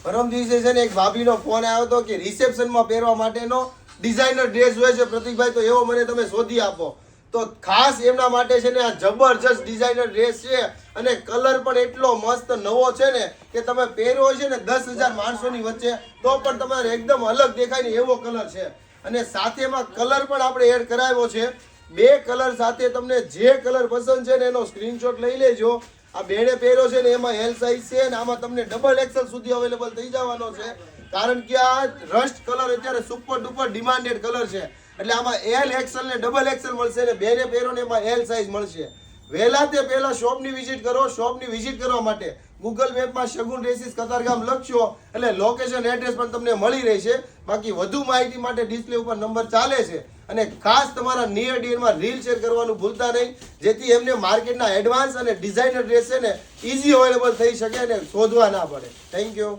પરમ દિવસે છે ને એક ભાભીનો ફોન આવ્યો હતો કે રિસેપ્શનમાં પહેરવા માટેનો ડિઝાઇનર ડ્રેસ હોય છે પ્રતિકભાઈ, તો એવો મને તમે શોધી આપો. તો ખાસ એમના માટે છે ને આ જબરજસ્ત ડિઝાઇનર ડ્રેસ છે અને કલર પણ એટલો મસ્ત નવો છે ને કે તમે પહેર્યો હોય છે ને 10,000 માણસોની વચ્ચે તો પણ તમારે એકદમ અલગ દેખાય ને એવો કલર છે. અને સાથે એમાં કલર પણ આપણે એડ કરાવ્યો છે. 2 કલર સાથે તમને જે કલર પસંદ છે ને એનો સ્ક્રીનશોટ લઈ લેજો. આ બેને પહેર્યો છે ને એમાં એલ સાઇઝ છે ને આમાં તમને ડબલ એક્સેલ સુધી અવેલેબલ થઈ જવાનો છે, કારણ કે આ રસ્ટ કલર અત્યારે સુપર ડુપર ડિમાન્ડેડ કલર છે. એટલે આમાં એલ એક્સેલ ને ડબલ એક્સેલ મળશે ને બેને પહેરો ને એમાં એલ સાઇઝ મળશે. વહેલા તે પહેલા શોપની વિઝિટ કરો. શોપની વિઝિટ કરવા માટે ગૂગલ મેપમાં શગુન ડ્રેસીસ કતારગામ લખશો એટલે લોકેશન એડ્રેસ પણ તમને મળી રહેશે. બાકી વધુ માહિતી માટે ડિસ્પ્લે ઉપર નંબર ચાલે છે. અને ખાસ તમારા નિયર ડિયરમાં રીલ શેર કરવાનું ભૂલતા નહીં, જેથી એમને માર્કેટના એડવાન્સ અને ડિઝાઇનર ડ્રેસ છે ને ઇઝી અવેલેબલ થઈ શકે અને શોધવા ના પડે. Thank you.